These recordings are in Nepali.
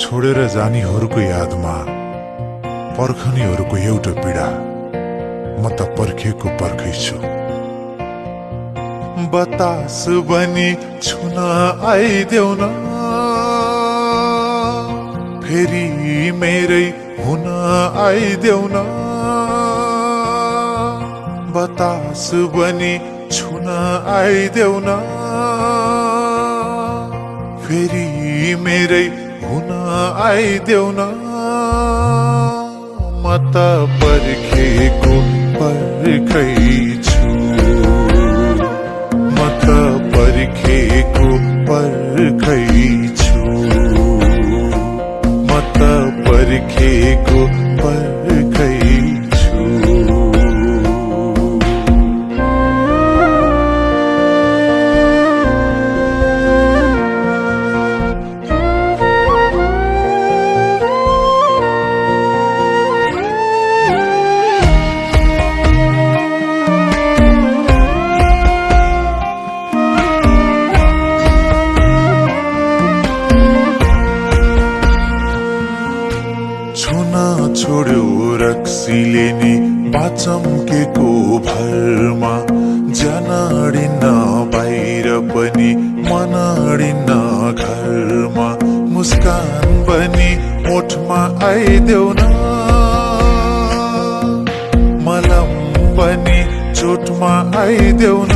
छोडेर जानीहरूको यादमा पर्खनीहरूको एउटा पीडा म त पर्खेको पर्खै छु। बतास बनी छुन आइदेऊ न, फेरि मेरै हुन आइदेऊ न। बतास बनी छुन आइदेऊ न, फेरि मेरै हुन आइदेऊ न। म त पर्खेको पर्खै छु, म त पर्खेको पर्खै छु, म त पर्खेको पर्खै छु। छुन छोड्यो रक्सीले नि बाचम्केको भरमा, जनडिन्न बाहिर पनि मनडिन्न घरमा। मुस्कान बनी ओठमा आइदेऊ न, मलम बनी चोटमा आइदेऊ न।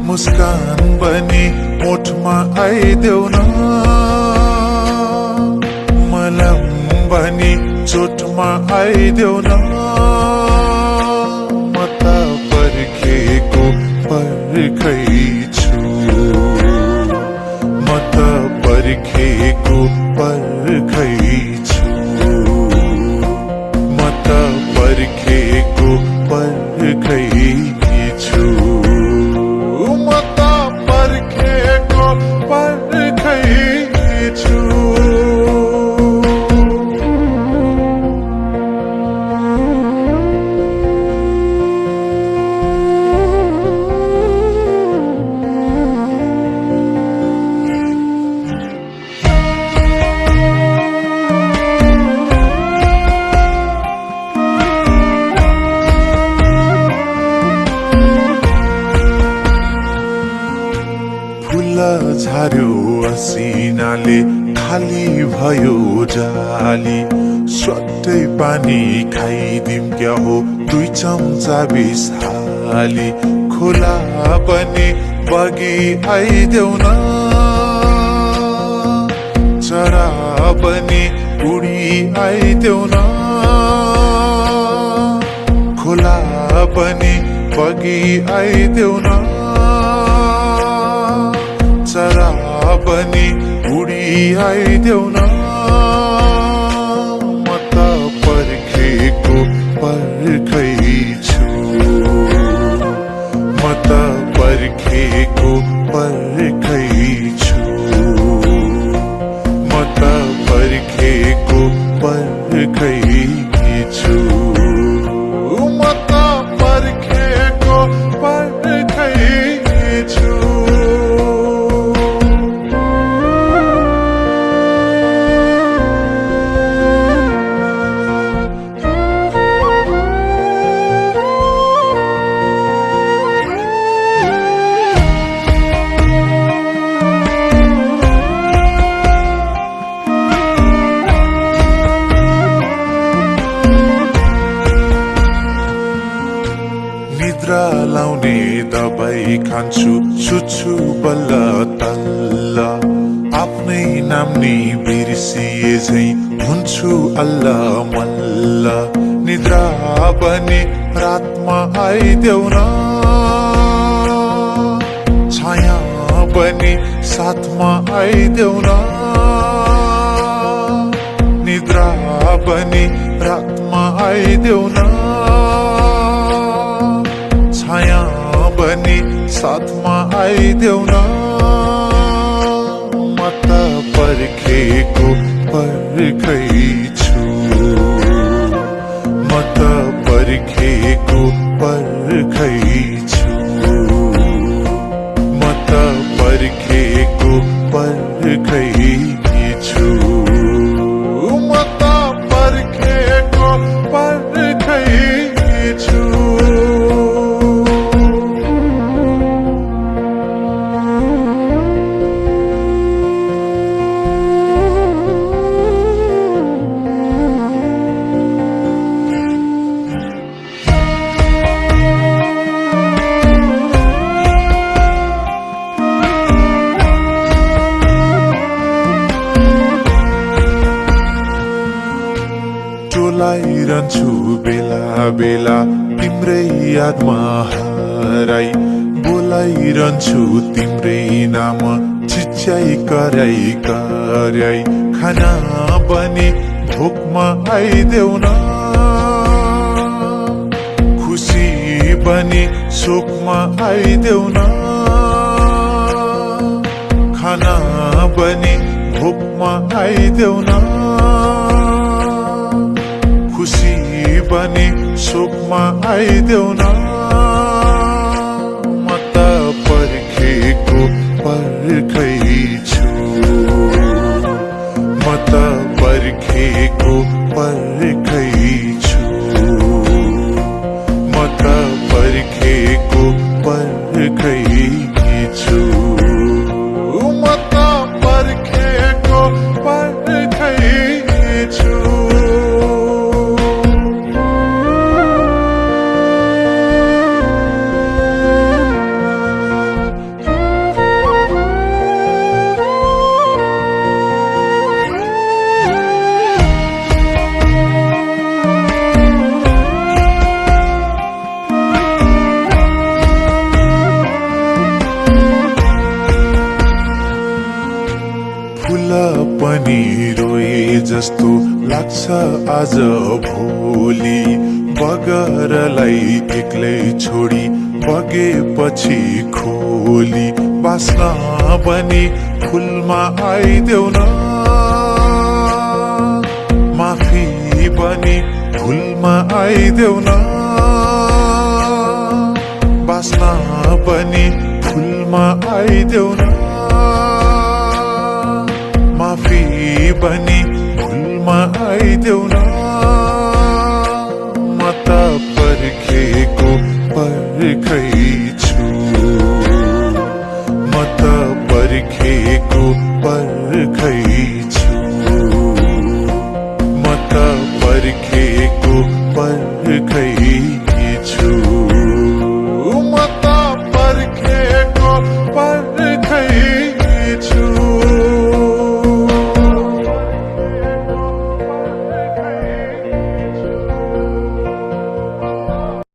मुस्कान बनी ओठमा आइदेऊ न, मलम बनी चोटमा आइदेऊ न। म त पर्खेको पर्खै छु, म त पर्खेको पर्खै छु, म त पर्खेको पर्खै छु, म त पर्खेको पर्खै छु। फुल झार्यो असिनाले, खाली भयो जाली। स्वाटै पानी खाइदिम क्या हो, 2 चम्चा बिस हाली। खोला पनि बगी आइदेऊ न, चरा पनि उडी आइदेऊ न। खोला पनि बगी आइदेऊ न, चरा पनि उडी आइदेऊ न। म त पर्खेको पर्खै छु, म त पर्खेको पर्खै छु, म त पर्खेको पर्खै छु, म त पर्खेको पर्खै छु। निद्रा लाउने दबाई खान्छु, सुत्छु बल्ल तल्ल। आफ्नै नाम नि बिर्सिए झै हुन्छु अल्ल मल्ल। निद्रा पनि रातमा आइदेऊ न, छाया पनि साथमा आइदेऊ न। निद्रा पनि रातमा आइदेऊ न, छाया बनी साथमा आइदेऊ न। म त पर्खेको पर्खै छु, म त पर्खेको पर्खै छु, म त पर्खेको पर्खै पर्खैछु म त पर्खेको पर्खैछु टोलाइरहन्छु बेला बेला तिम्रै यादमा हराई बोलाइरहन्छु तिम्रै नाम चिच्याई कराई कराई खाना बनी भोकमा आइदेऊ न खुसी बनी शोकमा आइदेऊ न खाना बनी भोकमा आइदेऊ न खुसी बनी शोकमा आइदेऊ न म त पर्खेको पर्खैछु म त पर्खेको पर्खैछु म त पर्खेको पर्खैछु म त पर्खेको पर्खैछु फूल पनि रोए जस्तो लाग्छ आज भोलि बगरलाई एक्लै छोडी बगेपछि खोली बास्न पनि फुलमा आइदेऊ न माफी पनि फुलमा आइदेऊ न बास्न पनि फुलमा आइदेऊ न माफी बनी फुलमा आइदेऊ न म त पर्खेको पर्खैछु म त पर्खेको पर्खै